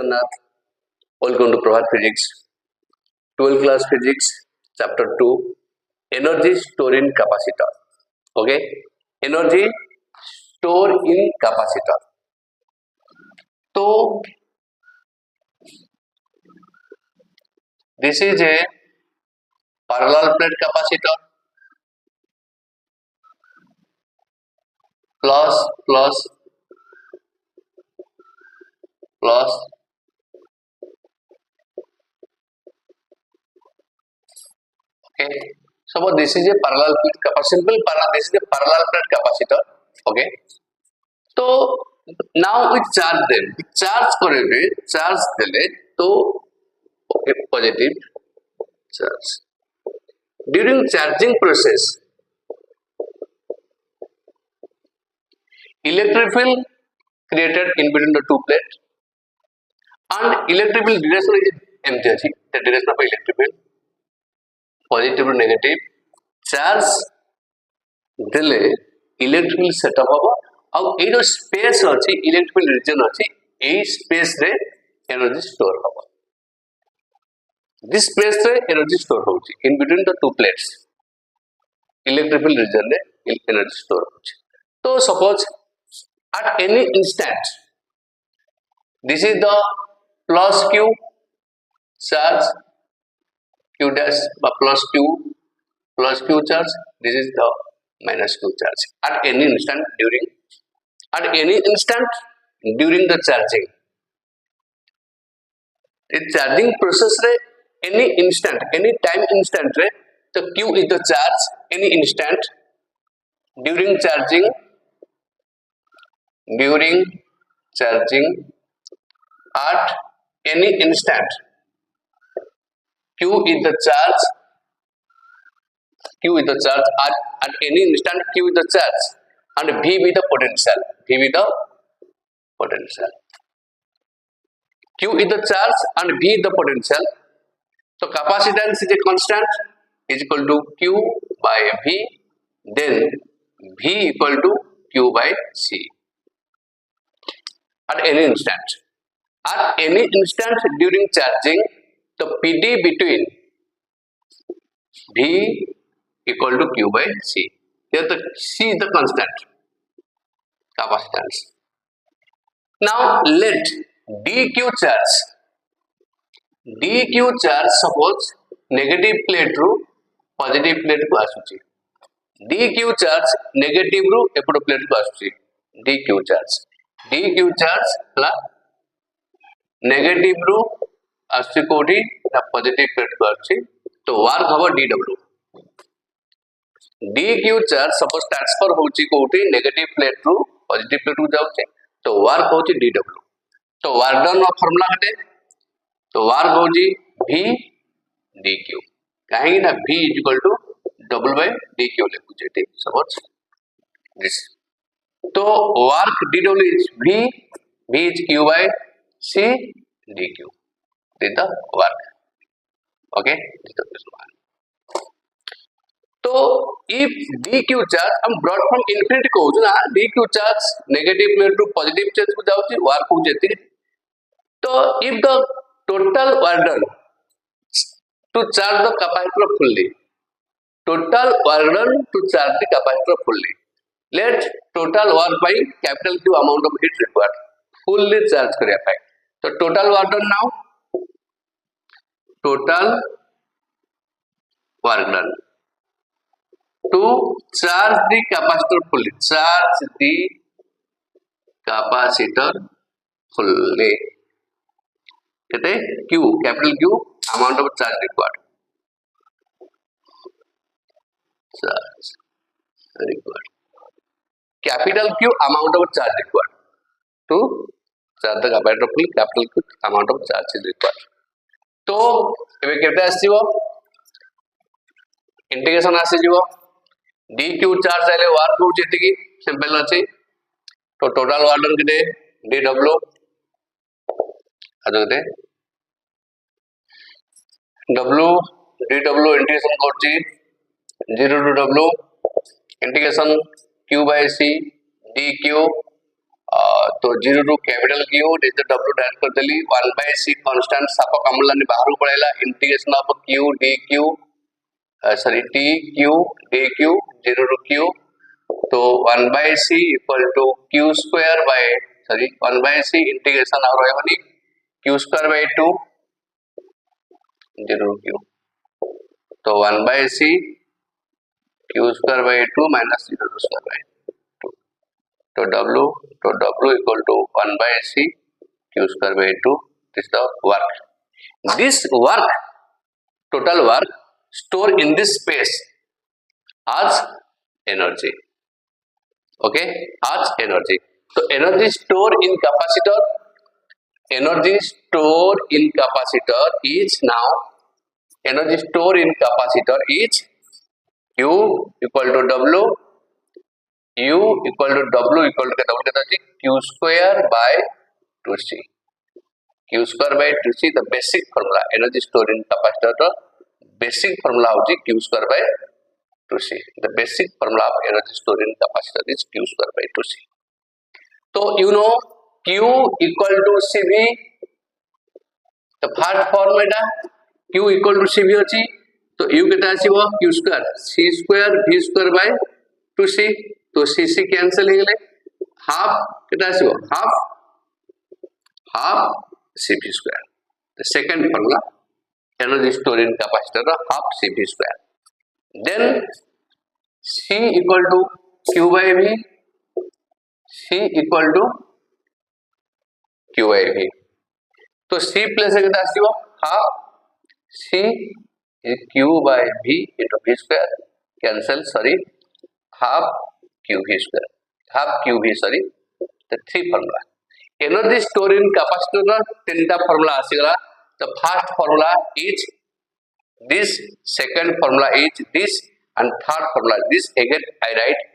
Jagannath. Welcome to Prabhat Physics. 12th class Physics, Chapter 2. Energy stored in capacitor. Okay. Energy stored in capacitor. So this is a parallel plate capacitor. Plus okay, suppose this is a parallel plate capacitor. This is a parallel plate capacitor. Okay, so now we charge them. Charge करेंगे, charge देले तो okay, positive charge. During charging process, electric field created in between the two plates, and electric field direction is empty. The direction of electric field positive to negative charge देले electric field setup होगा. अब ये जो space अच्छी electric field region अच्छी ये space रे energy store होगा. This space रे energy store होगी in between the two plates. Electric field region रे energy store होगी. तो suppose at any instant, this is the plus q charge, q dash plus q charge. This is the minus q charge. At any instant during the charging. The charging process re any instant, any time instant re, the q is the charge. Any instant during charging at any instant q is the charge at any instant q is the charge and v with the potential q is the charge and v is the potential. So capacitance is a constant is equal to q by v, then v equal to q by c. At any instant during charging, the PD between V equal to Q by C. Here the C is the constant capacitance. Now let dq charge suppose negative plate ru positive plate को आसुची. dq charge negative ru एपट plate को आसुची. dq charge ला negative रू आसी कोठी positive plate को आसी तो वर्क हबो dw. dq charge suppose transfer होची कोठी नेगेटिव प्लेट रू पॉजिटिव प्लेट को जाउचे तो वर्क होची dw. तो वर्क डन नो फार्मूला हटे तो वर्क होची v dq. काहे ना v =w/dq लिखुचे ठीक सपोज दिस. तो work dw is v is q by c dq. This is the work. Okay, this is the one. So if dq charge हम brought from infinity को ना dq charge negative plate to positive charge को जाउची work हो जेती. तो if the total work done to charge the capacitor fully, let total work by capital Q amount of heat required fully charge करिया पाए. So total work done now, total work done to charge the capacitor fully, कहते Q, capital Q amount of charge required, capital Q amount of charge required to charge the capacitor full, capital Q amount of charge is required. तो एबे केते आसीबो integration आसीबो dq charge आले work हो जेती की सिंपल अछि. तो टोटल वर्क डन केते dw आजते w dw इंटीग्रेशन करछि 0 to w integration q by c dq तो 0 to capital Q is the W direct कर देली 1 बाय C कांस्टेंट साप कमला ने बाहर पड़ेला integration of Q dQ sorry T Q dQ 0 to Q तो 1 by C equal to Q square by sorry 1 by C integration और रहबनी Q square by 2 0 to Q तो 1 by C Q square by 2 minus 0 to square by तो W equal to 1 by C Q square by 2. This is the work. This work, total work, store in this space as energy. Okay, as energy. So energy stored in capacitor. Energy stored in capacitor is now. Energy stored in capacitor is Q equal to W. U equal to W equal to W कहता है Q square by 2C. Q square by 2C the basic formula energy stored in capacitor the basic formula होती Q square by 2C. The basic formula of energy stored in capacitor is Q square by 2C. तो you know Q equal to CV the first formula Q equal to CV होती तो U कहता है वो Q square C square V square by 2C तो C C cancel हो गए half कितना है वो half CV square the second formula energy stored in capacitor half CV square then C equal to Q by V C equal to Q by V तो C plus कितना है वो half C is Q by V into V square cancel sorry half QV square half QV sorry the three formula energy stored in capacitor तीनटा formula आसीगला the first formula is this second formula is this and third formula this again I write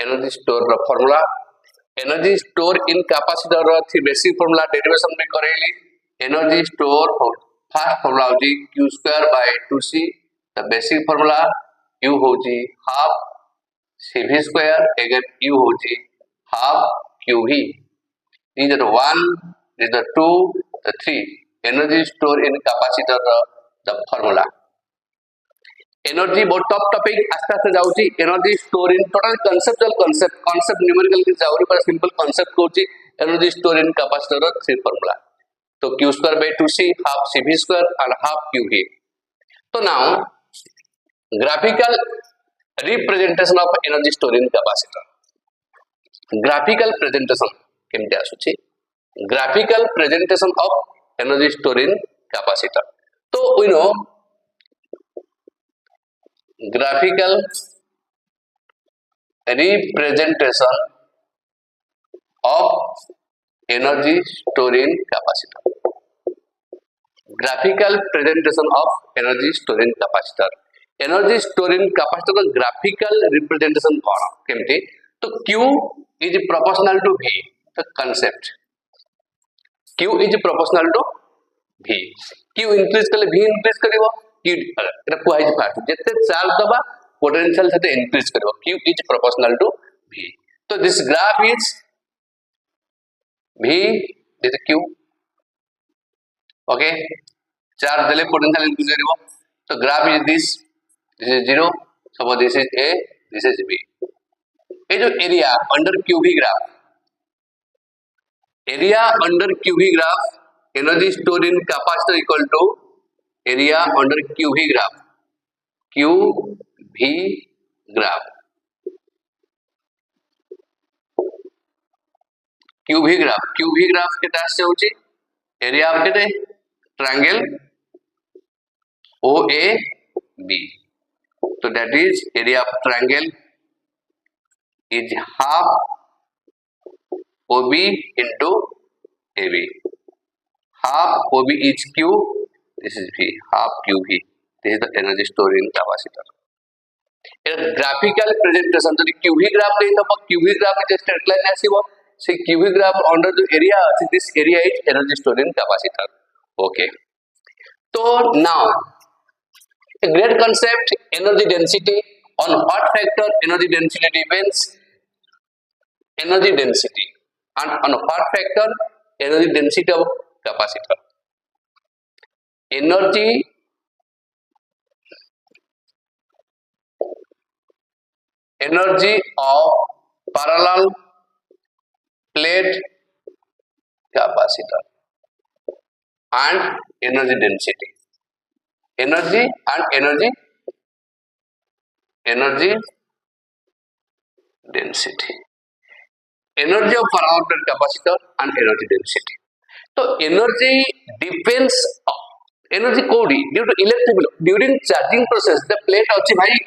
energy store formula energy store in capacitor थी basic formula derivation में करेली energy store first formula होची Q square by 2C the basic formula U होची half CV square again U होची half QV these are the 1 these are the 2 the 3 energy stored in capacitor the formula energy बहुत top topic आस्ते आस्ते जाऊची energy stored in total concept numerical की जाऊरी पर simple concept Kochi energy stored in capacitor 3 formula तो Q square by 2C half CV square and half QV तो now graphical representation of energy stored in capacitor graphical presentation केमते आसुची graphical presentation of energy stored in capacitor तो we know graphical representation of energy stored in capacitor graphical presentation of energy stored in capacitor energy stored in capacitor graphical representation कौन केमते तो Q is proportional to V the concept Q is proportional to V Q increase कले V increase करिवो Q एटा कुहाई fast जते charge दबा potential सेते increase करिवो Q is proportional to V तो this graph is V is Q okay charge देले potential increase करिवो तो graph is this is 0 suppose this is A this is B ये जो area under QV graph area under QV graph energy stored in capacitor equal to area under QV graph QV graph QV graph के type से होची area of केते triangle OAB so that is area of triangle is half OB into AB half OB is Q this is V half QV this is the energy stored in capacitor graphical presentation तो QV graph नहीं तो QV graph में straight line आसीबो से QV graph under the area this area is energy stored in capacitor okay so now a great concept energy density on what factor energy density depends energy density and on a part factor energy density of capacitor. Energy of parallel plate capacitor and energy density. Energy density. Energy of parallel plate capacitor and energy density. So energy depends energy कोडी due to electric during charging process the plate अच्छी भाई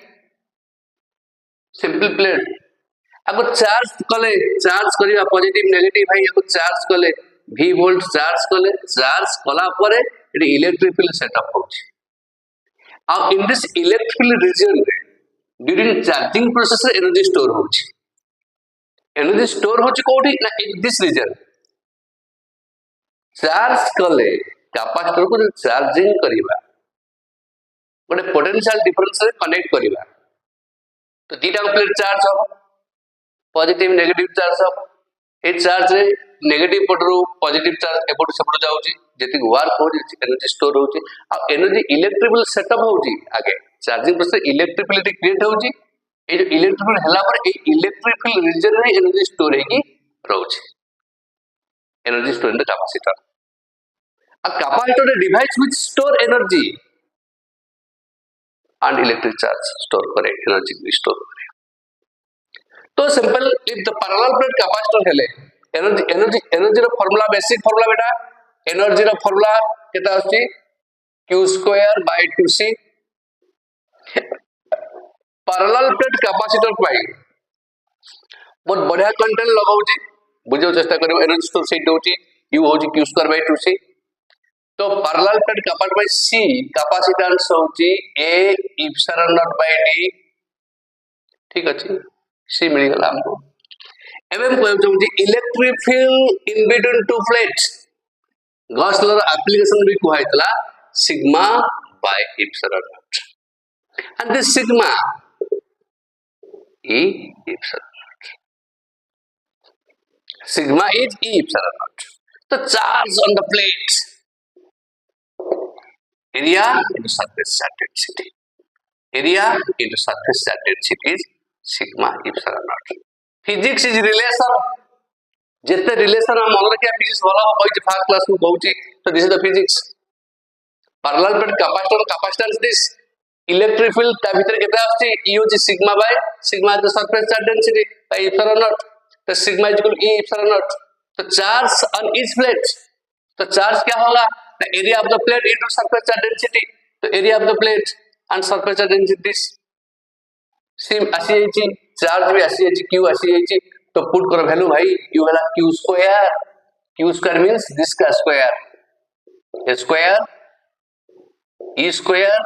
simple plate आपको charge कले charge करिया positive negative भाई आपको charge कले V volt charge कले चार्ज कला परे इट इलेक्ट्रिक फील्ड सेटअप होची आ in this electric field region रे during charging process energy store होची एनर्जी स्टोर होची कोडी ना इन दिस रीजन चार्ज कले कैपेसिटर को चार्जिंग करिवा गोटे पोटेंशियल डिफरेंस रे कनेक्ट करिवा तो दीटा प्लेट चार्ज हो पॉजिटिव नेगेटिव चार्ज हो ए चार्ज रे नेगेटिव पटरू पॉजिटिव चार्ज एपट सेपट जाउची जेति वर्क हो एनर्जी स्टोर होची आ एनर्जी इलेक्ट्रिकल सेटअप होची आगे चार्जिंग प्रोसेस इलेक्ट्रिसिटी क्रिएट होची ए जो इलेक्ट्रिकल हला पर ए इलेक्ट्रिकल रीजन रे एनर्जी स्टोर हेकी रहउची energy store in the capacitor a capacitor is a device which store energy and electric charge store करे energy store करे तो simple if the parallel plate capacitor हेले energy रो formula basic formula बेटा energy रो formula केता आछि q square by 2c parallel plate capacitor पाई बहुत बढ़िया content लगाउछि बुझो चेष्टा करियो एनर्जी स्टोर सेट होछि u होछि q square by 2c तो parallel plate capacitor by C capacitance होची A epsilon naught by D ठीक अछि C मिल गला हमको एवं कोइ होची electric field in between two plates Gauss law application भी कहैतला sigma by epsilon naught and this sigma E epsilon naught sigma is E epsilon naught तो charge on the plate area into surface charge density. Area into surface charge density is sigma epsilon naught. Physics is relation. जितने relation हम मान रखे physics वाला हो कोई first class में कहूँची तो this is the physics. Parallel plate capacitor capacitance this electric field ता भीतर कितना आछी E होची sigma by sigma is the surface charge density by epsilon naught. तो sigma is equal to E epsilon naught. तो charge on each plate तो charge क्या होगा the area of the plate into surface charge density तो area of the plate and surface charge density same आसी आइची charge भी आसी आइची q आसी आइची तो पुट करो वैल्यू भाई q वाला q स्क्वायर मींस दिस का square a square e square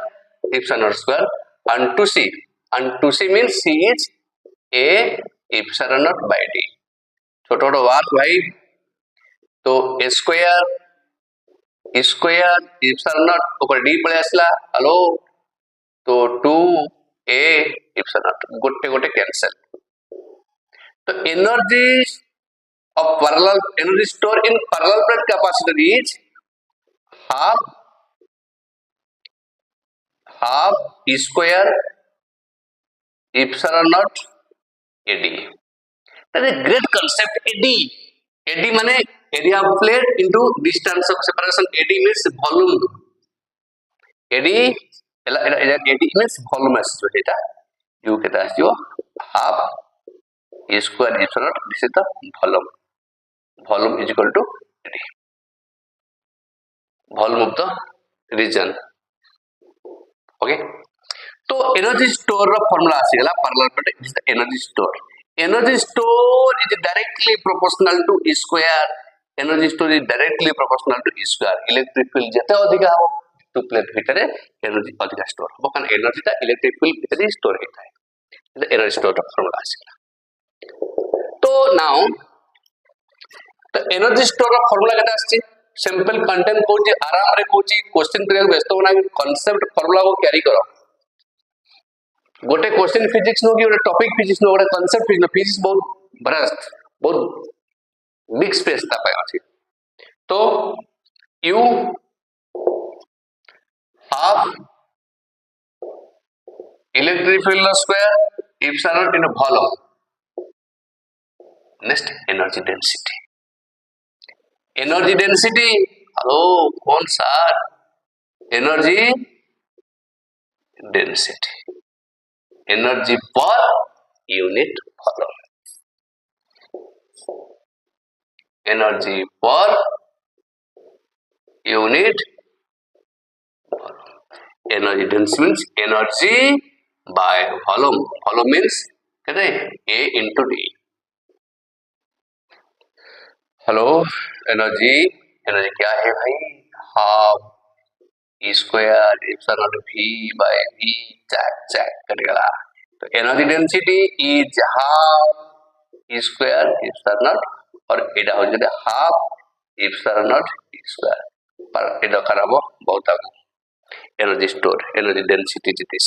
epsilon naught square and 2c means c is a epsilon naught by d छोटा वार्क भाई तो a square epsilon naught ऊपर d पड़े आसला हेलो तो 2a epsilon naught गोटे गोटे कैंसिल तो energy of parallel energy store in parallel plate capacitor is half e square epsilon naught ad that is a great concept ad माने area of plate into distance of separation ad means volume ad means volume जो एटा u केता आसियो half e square epsilon naught this is the volume is equal to ad volume of the region okay तो energy store रो formula आसी गला parallel plate is the energy store is directly proportional to e square energy store is directly proportional to e square electric field जते अधिक हो टू plate भीतर एनर्जी अधिक स्टोर हो कारण एनर्जी ता इलेक्ट्रिक फील्ड भीतर ही स्टोर होता है द एनर्जी स्टोर रो फार्मूला आसी गला तो नाउ तो एनर्जी स्टोर रो फार्मूला केटा आसी सिंपल कंटेंट कोची आराम रे कोची क्वेश्चन करिया व्यस्त होना कांसेप्ट फार्मूला को कैरी करो गोटे क्वेश्चन फिजिक्स नो कि गोटे टॉपिक फिजिक्स नो गोटे कांसेप्ट फिजिक्स बहुत ब्रस्ट बहुत बिग स्पेस ता पाए अछि तो u half electric field square epsilon in a volume. Next, energy density. Energy density, hello कौन सा energy density, energy per unit volume, energy per unit volume. Energy density means energy by volume. Volume means कहते हैं A into D. Hello energy, energy क्या है भाई? Half E square epsilon v by v check check करेगा. तो energy density is half E square epsilon और एटा हो जदे हाफ एप्सिलॉन ई स्क्वायर पर एटा करबो बहुत आगु energy store energy density is this.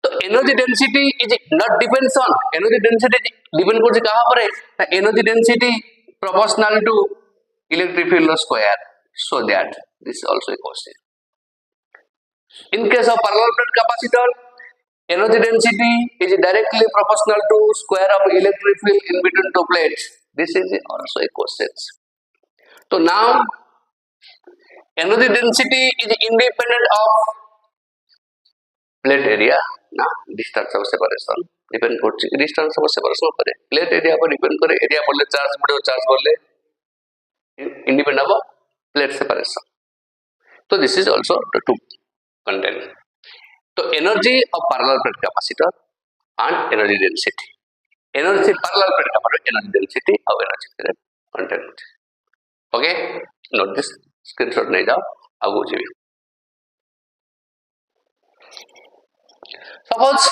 तो energy density is not depends on, energy density depend करछि कहां पर है? Energy density proportional to electric field square, so that this is also a question. In case of parallel plate capacitor, energy density is directly proportional to square of electric field in between two plates. This is also a question. So now energy density is independent of plate area ना, distance of separation depend करछि, distance of separation करे plate area पर depend करे, area बोले charge बढ़ो charge बोले independent of plate separation. So this is also the two content. So energy of parallel plate capacitor and energy density. Energy parallel plate capacitor energy density of energy plate content. Okay, note this, screenshot नहीं जाओ आगू जी. Suppose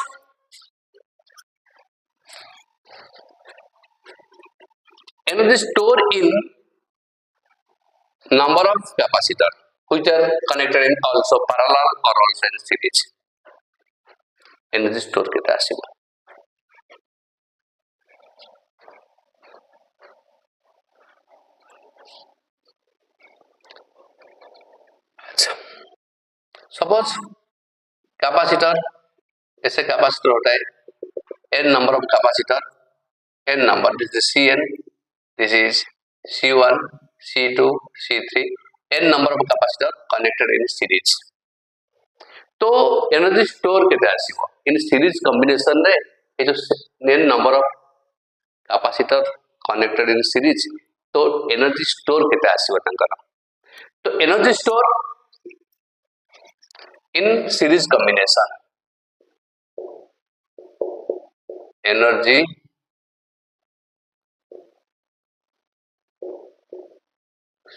energy stored in number of capacitor which are connected in also parallel or also in series. Energy store केते आसीबो? Suppose capacitor, ऐसे capacitor होता है n number of capacitor, n number, this is Cn, this is C1, C2, C3, n number of capacitor connected in series. तो energy store केते आसीबो in series combination रे ए जो n number of capacitor connected in series, तो energy store केते आसीबो तंकर? तो energy store in series combination, energy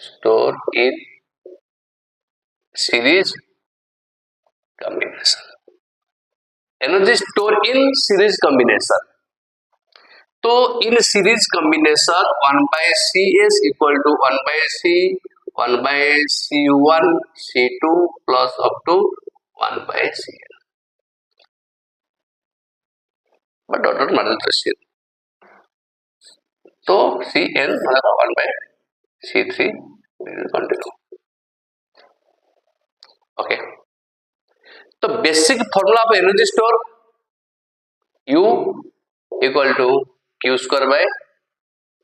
stored in series combination, energy stored in series combination. तो in series combination 1 by Cs equal to 1 by C, 1 by C1, C2 plus up to 1 by Cn. But not matter to C. So Cn मतलब 1 by C3 will continue. Okay. तो basic formula of energy store U equal to Q square by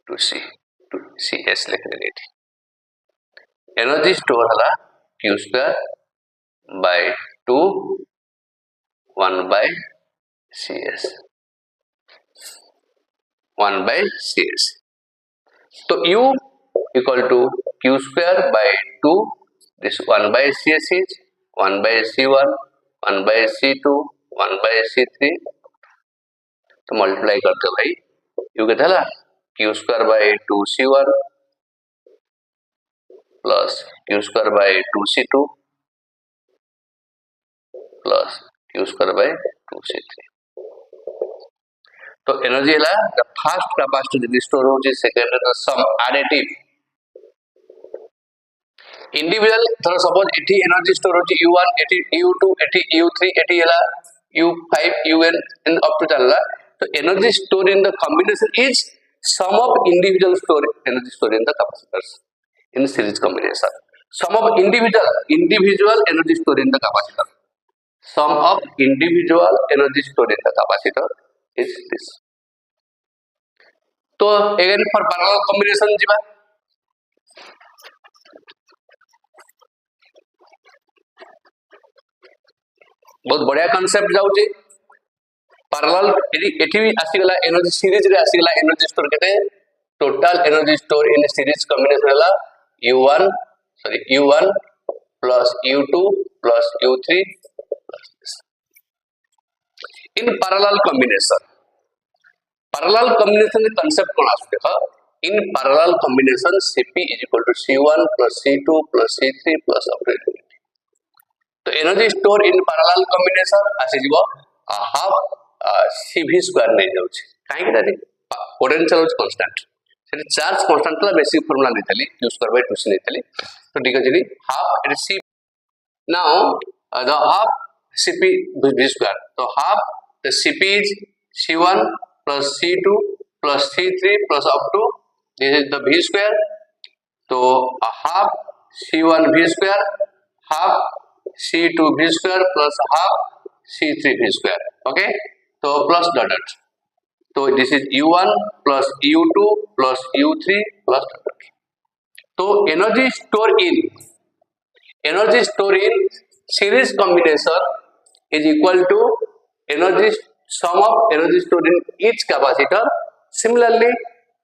2C, 2Cs लिख देंगे. Energy store हला Q square by 2 1 by Cs, 1 by Cs. तो U equal to Q square by 2, this 1 by Cs is 1 by C1, 1 by C2, 1 by C3. तो multiply करते भाई U के था Q square by 2C1 plus Q square by 2C2 plus Q square by 2C3. तो energy है the first capacity store होची, second the sum additive individual. थोड़ा suppose एटी एनर्जी स्टोर होची U1, eighty U2, eighty U3, eighty हला U5, UN in up to चलला. तो energy store in the combination is sum of individual energy stored in the capacitors in series combination. Sum of individual energy stored in the capacitor. Sum of individual energy stored in the capacitor is this. तो again for parallel combination ଯିବା बहुत बढ़िया concept जाउची parallel एठी भी आसीगला energy series रे आसीगला energy store केते total energy store in series combination हला U1 plus U2 plus U3 in parallel combination के concept कोन आसु देखो in parallel combination Cp is equal to C1 plus C2 plus C3 plus up to infinity. तो energy store in parallel combination आसी जीवो half Cv square नै जाउछि काहे कि पोटेंशियल इज कांस्टेंट से चार्ज कांस्टेंट ला बेसिक फार्मूला नेतली q स्क्वायर बाय 2c नेतली तो ठीक अछि half it c now the half Cp v square so half the Cp is C1 plus C2 plus C3 plus up to this is the v square so half C1 v square half C2 v square plus half C3 v square okay so plus dot so this is U1 plus U2 plus U3 plus dot so energy stored in series combination is equal to sum of energy stored in each capacitor. Similarly,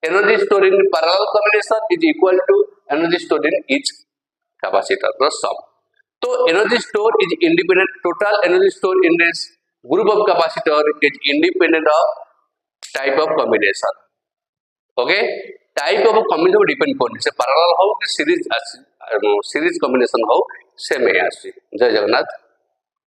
energy stored in parallel combination is equal to energy stored in each capacitor plus sum. So energy stored is independent. Total energy stored in this group of capacitor is independent of type of combination. Okay, type of combination depend upon से parallel हो कि series combination हो same है आसी जय जगन्नाथ।